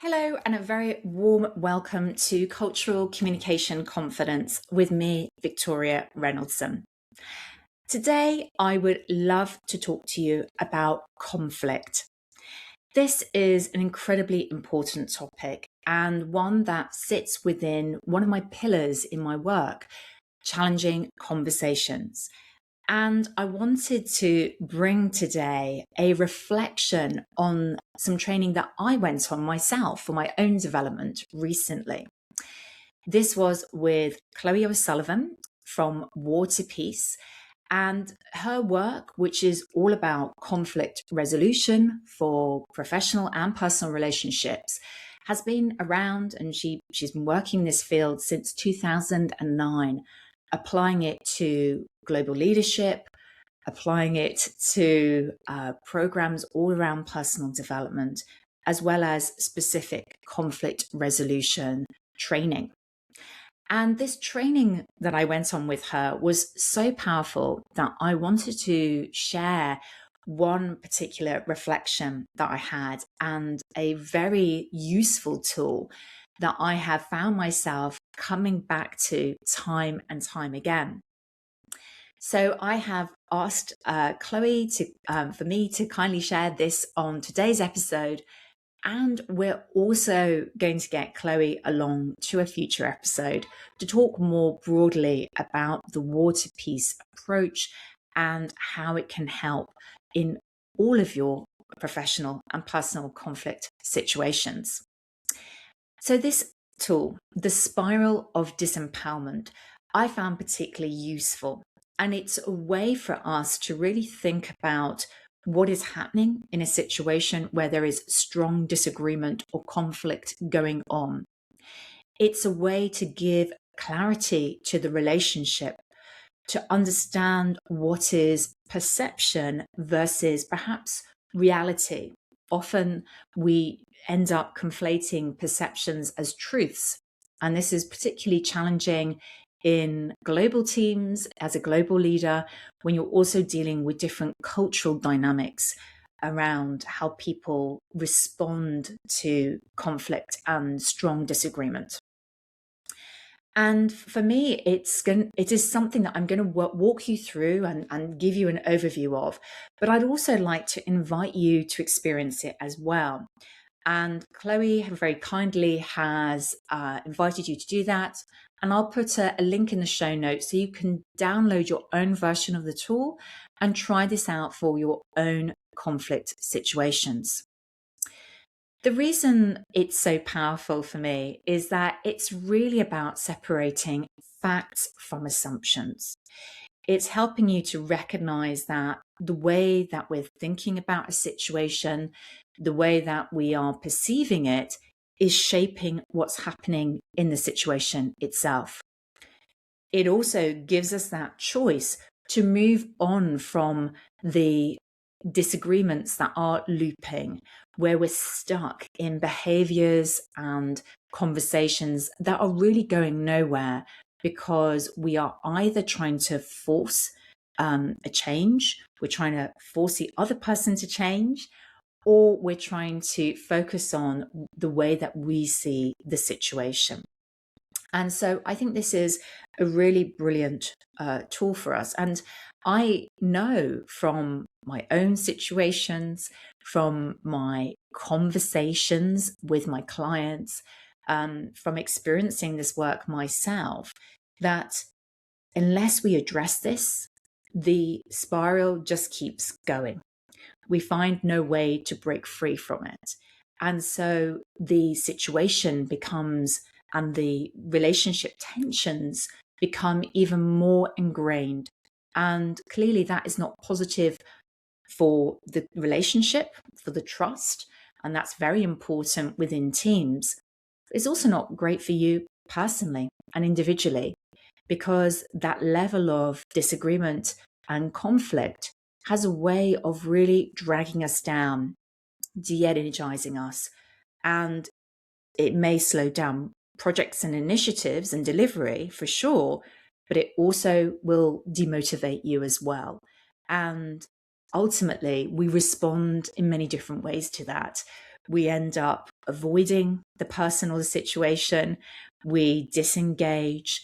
Hello, and a very warm welcome to Cultural Communication Confidence with me, Victoria Reynoldson. Today, I would love to talk to you about conflict. This is an incredibly important topic and one that sits within one of my pillars in my work, challenging conversations. And I wanted to bring today a reflection on some training that I went on myself for my own development recently. This was with Chloe O'Sullivan from War to Peace and her work, which is all about conflict resolution for professional and personal relationships, has been around, and she's been working in this field since 2009, applying it to global leadership, applying it to programs all around personal development, as well as specific conflict resolution training. And this training that I went on with her was so powerful that I wanted to share one particular reflection that I had and a very useful tool that I have found myself coming back to time and time again. So I have asked Chloe for me to kindly share this on today's episode. And we're also going to get Chloe along to a future episode to talk more broadly about the War to Peace approach and how it can help in all of your professional and personal conflict situations. So this tool, the Spiral of Disempowerment, I found particularly useful. And it's a way for us to really think about what is happening in a situation where there is strong disagreement or conflict going on. It's a way to give clarity to the relationship, to understand what is perception versus perhaps reality. Often we end up conflating perceptions as truths, and this is particularly challenging in global teams as a global leader when you're also dealing with different cultural dynamics around how people respond to conflict and strong disagreement. And for me, it is something that I'm going to walk you through and give you an overview of, but I'd also like to invite you to experience it as well. And Chloe very kindly has invited you to do that. And I'll put a link in the show notes so you can download your own version of the tool and try this out for your own conflict situations. The reason it's so powerful for me is that it's really about separating facts from assumptions. It's helping you to recognize that the way that we're thinking about a situation, the way that we are perceiving it, is shaping what's happening in the situation itself. It also gives us that choice to move on from the disagreements that are looping, where we're stuck in behaviors and conversations that are really going nowhere because we are either trying to force a change, we're trying to force the other person to change, or we're trying to focus on the way that we see the situation. And so I think this is a really brilliant tool for us. And I know from my own situations, from my conversations with my clients, from experiencing this work myself, that unless we address this, the spiral just keeps going. We find no way to break free from it. And so the situation becomes, and the relationship tensions become even more ingrained. And clearly that is not positive for the relationship, for the trust. And that's very important within teams. It's also not great for you personally and individually, because that level of disagreement and conflict has a way of really dragging us down, de-energizing us, and it may slow down projects and initiatives and delivery for sure, but it also will demotivate you as well. And ultimately, we respond in many different ways to that. We end up avoiding the person or the situation. We disengage.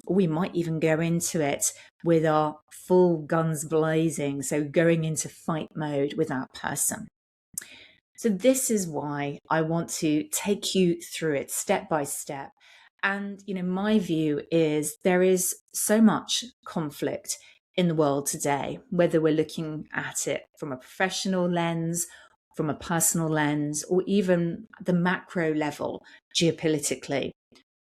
We might even go into it with our full guns blazing, so going into fight mode with that person. So this is why I want to take you through it step by step. And, my view is there is so much conflict in the world today, whether we're looking at it from a professional lens, from a personal lens, or even the macro level geopolitically.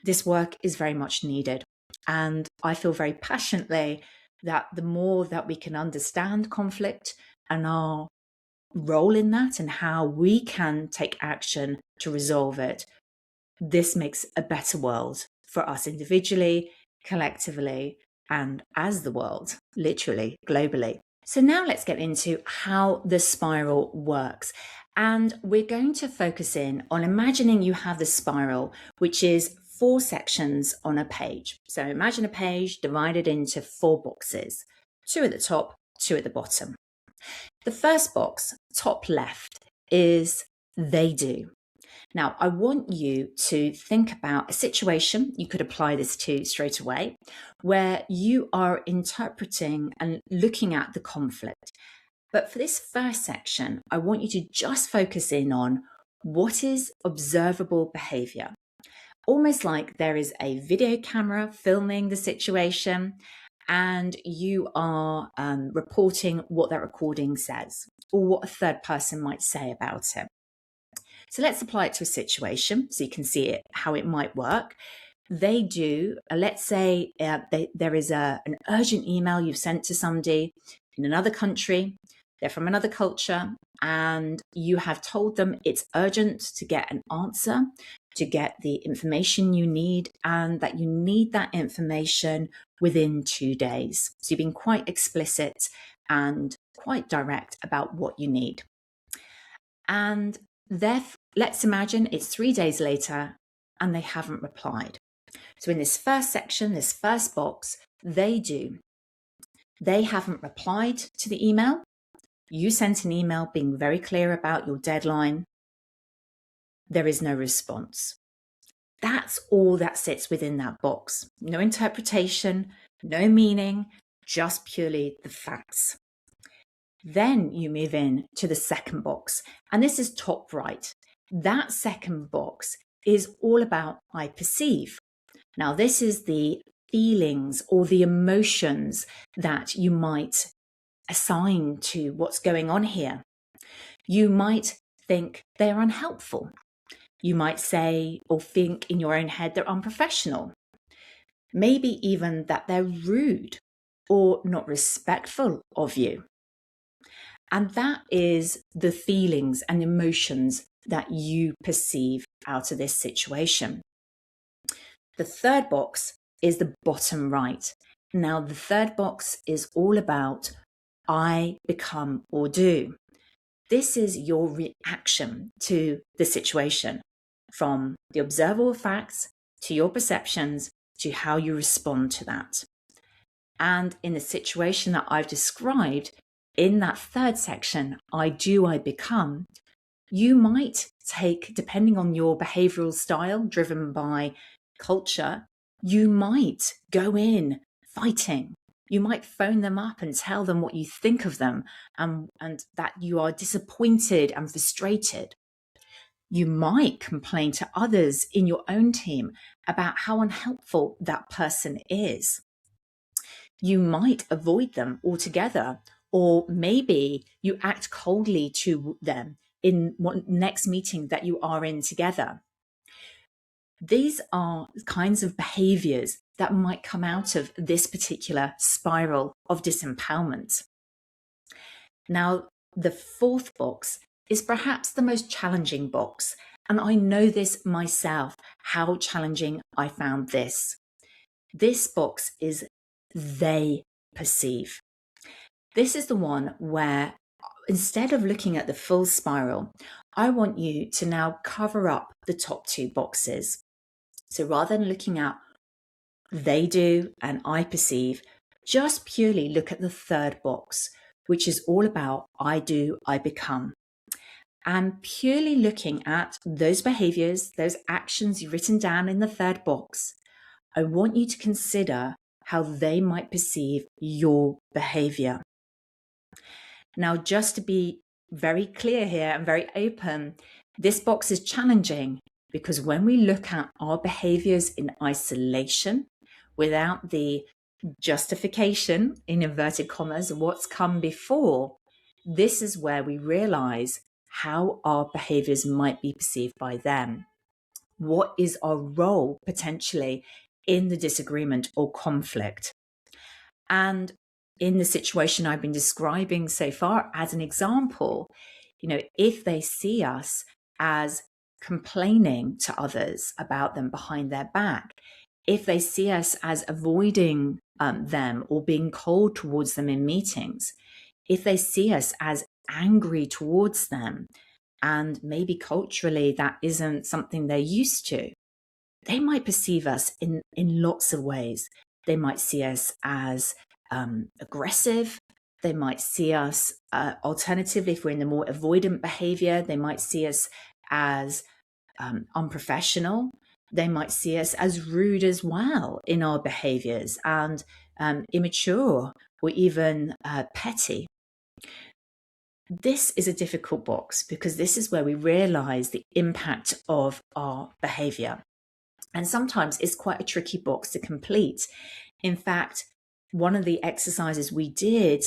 This work is very much needed. And I feel very passionately that the more that we can understand conflict and our role in that and how we can take action to resolve it, this makes a better world for us individually, collectively, and as the world, literally, globally. So now let's get into how the spiral works. And we're going to focus in on imagining you have the spiral, which is 4 sections on a page. So imagine a page divided into 4 boxes, 2 at the top, 2 at the bottom. The first box, top left, is they do. Now, I want you to think about a situation you could apply this to straight away, where you are interpreting and looking at the conflict. But for this first section, I want you to just focus in on what is observable behaviour. Almost like there is a video camera filming the situation and you are reporting what that recording says or what a third person might say about it. So let's apply it to a situation so you can see it, how it might work. They do, let's say there is an urgent email you've sent to somebody in another country, they're from another culture, and you have told them it's urgent to get an answer, to get the information you need, and that you need that information within 2 days. So you've been quite explicit and quite direct about what you need. And let's imagine it's 3 days later and they haven't replied. So in this first section, this first box, they do. They haven't replied to the email. You sent an email being very clear about your deadline. There is no response. That's all that sits within that box. No interpretation, no meaning, just purely the facts. Then you move in to the second box, and this is top right. That second box is all about I perceive. Now, this is the feelings or the emotions that you might assign to what's going on here. You might think they're unhelpful. You might say or think in your own head they're unprofessional. Maybe even that they're rude or not respectful of you. And that is the feelings and emotions that you perceive out of this situation. The third box is the bottom right. Now, the third box is all about I become or do. This is your reaction to the situation, from the observable facts to your perceptions to how you respond to that. And in the situation that I've described, in that third section, I do, I become, you might take, depending on your behavioral style driven by culture, you might go in fighting. You might phone them up and tell them what you think of them and that you are disappointed and frustrated. You might complain to others in your own team about how unhelpful that person is. You might avoid them altogether, or maybe you act coldly to them in one next meeting that you are in together. These are kinds of behaviors that might come out of this particular spiral of disempowerment. Now, the fourth box is perhaps the most challenging box, and I know this myself, how challenging I found this. This box is they perceive. This is the one where instead of looking at the full spiral, I want you to now cover up the top 2 boxes. So rather than looking at they do and I perceive, just purely look at the third box, which is all about I do, I become. and purely looking at those behaviors, those actions you've written down in the third box, I want you to consider how they might perceive your behavior. Now, just to be very clear here and very open, this box is challenging because when we look at our behaviors in isolation, without the justification, in inverted commas, of what's come before, this is where we realize how our behaviors might be perceived by them. What is our role potentially in the disagreement or conflict? And in the situation I've been describing so far, as an example, if they see us as complaining to others about them behind their back, if they see us as avoiding them or being cold towards them in meetings, if they see us as angry towards them, and maybe culturally that isn't something they're used to, they might perceive us in lots of ways. They might see us as aggressive. They might see us, alternatively, if we're in the more avoidant behavior, they might see us as unprofessional. They might see us as rude as well in our behaviors and immature or even petty. This is a difficult box because this is where we realize the impact of our behavior. And sometimes it's quite a tricky box to complete. In fact, one of the exercises we did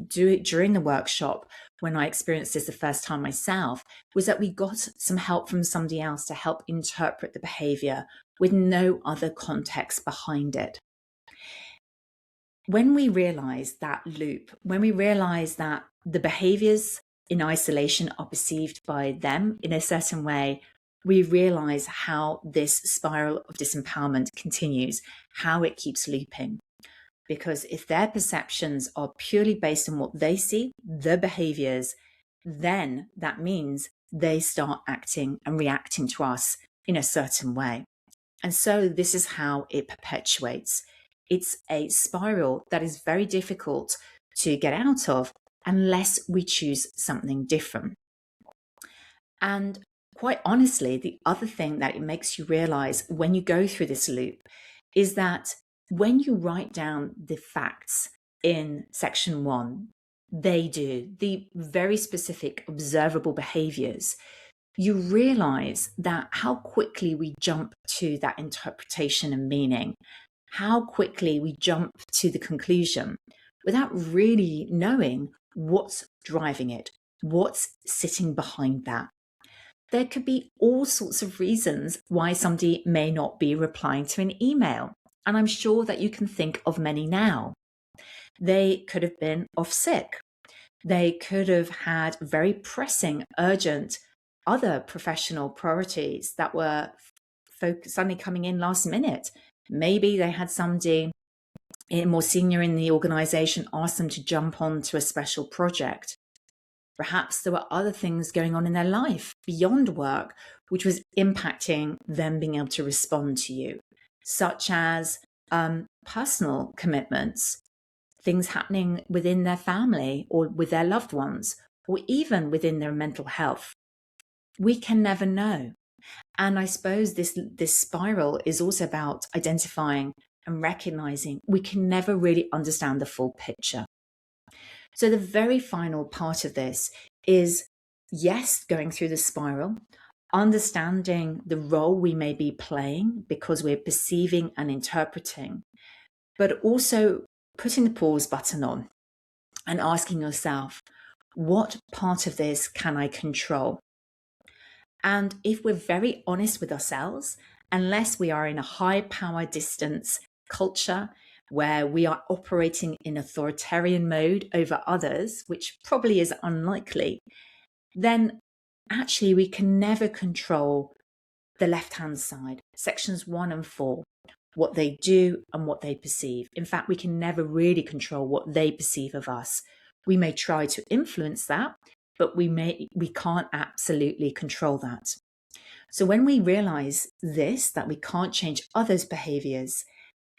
do it during the workshop when I experienced this the first time myself was that we got some help from somebody else to help interpret the behavior with no other context behind it. When we realize that loop, when we realize that the behaviors in isolation are perceived by them in a certain way, we realize how this spiral of disempowerment continues, how it keeps looping. Because if their perceptions are purely based on what they see, the behaviors, then that means they start acting and reacting to us in a certain way. And so this is how it perpetuates. It's a spiral that is very difficult to get out of unless we choose something different. And quite honestly, the other thing that it makes you realize when you go through this loop is that when you write down the facts in section 1, they do the very specific observable behaviors, you realize that how quickly we jump to that interpretation and meaning, how quickly we jump to the conclusion without really knowing what's driving it, what's sitting behind that. There could be all sorts of reasons why somebody may not be replying to an email. And I'm sure that you can think of many now. They could have been off sick. They could have had very pressing, urgent, other professional priorities that were suddenly coming in last minute. Maybe they had somebody more senior in the organization ask them to jump onto a special project. Perhaps there were other things going on in their life beyond work, which was impacting them being able to respond to you, such as personal commitments, things happening within their family or with their loved ones, or even within their mental health. We can never know. And I suppose this spiral is also about identifying and recognizing we can never really understand the full picture. So the very final part of this is, yes, going through the spiral, understanding the role we may be playing because we're perceiving and interpreting, but also putting the pause button on and asking yourself, what part of this can I control? And if we're very honest with ourselves, unless we are in a high power distance culture where we are operating in authoritarian mode over others, which probably is unlikely, then actually we can never control the left-hand side, sections 1 and 4, what they do and what they perceive. In fact, we can never really control what they perceive of us. We may try to influence that, but we can't absolutely control that. So when we realize this, that we can't change others' behaviors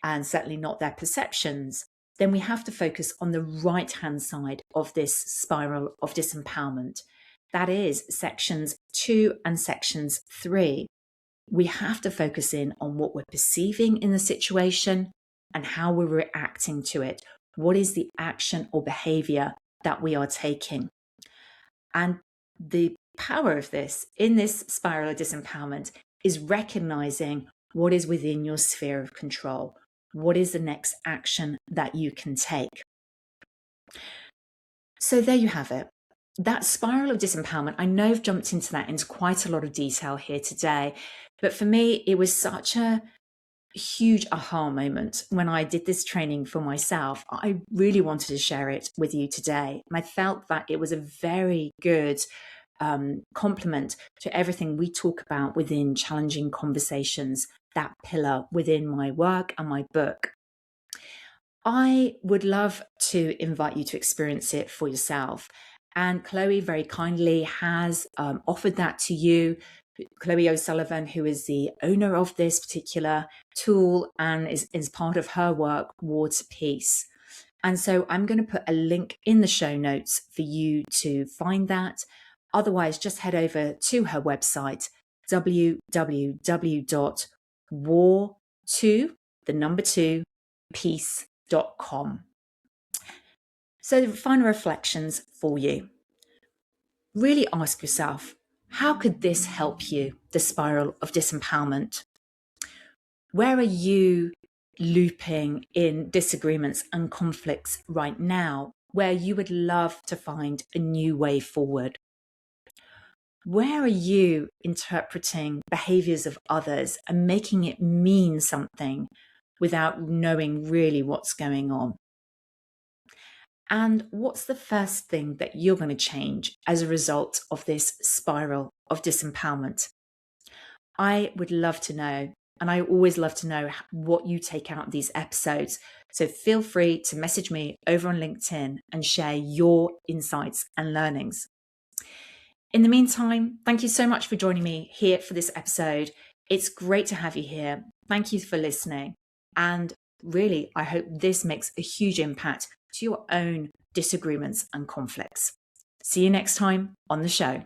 and certainly not their perceptions, then we have to focus on the right-hand side of this spiral of disempowerment. that is sections 2 and sections 3, we have to focus in on what we're perceiving in the situation and how we're reacting to it. What is the action or behavior that we are taking? And the power of this in this spiral of disempowerment is recognizing what is within your sphere of control. What is the next action that you can take? So there you have it. That spiral of disempowerment, I know I've jumped into that into quite a lot of detail here today, but for me, it was such a huge aha moment when I did this training for myself. I really wanted to share it with you today. And I felt that it was a very good complement to everything we talk about within Challenging Conversations, that pillar within my work and my book. I would love to invite you to experience it for yourself. And Chloe very kindly has offered that to you. Chloe O'Sullivan, who is the owner of this particular tool and is part of her work, War to Peace. And so I'm going to put a link in the show notes for you to find that. Otherwise, just head over to her website, www.war2peace.com. So the final reflections for you. Really ask yourself, how could this help you, the spiral of disempowerment? Where are you looping in disagreements and conflicts right now, where you would love to find a new way forward? Where are you interpreting behaviors of others and making it mean something without knowing really what's going on? And what's the first thing that you're going to change as a result of this spiral of disempowerment? I would love to know, and I always love to know what you take out of these episodes. So feel free to message me over on LinkedIn and share your insights and learnings. In the meantime, thank you so much for joining me here for this episode. It's great to have you here. Thank you for listening. And really, I hope this makes a huge impact to your own disagreements and conflicts. See you next time on the show.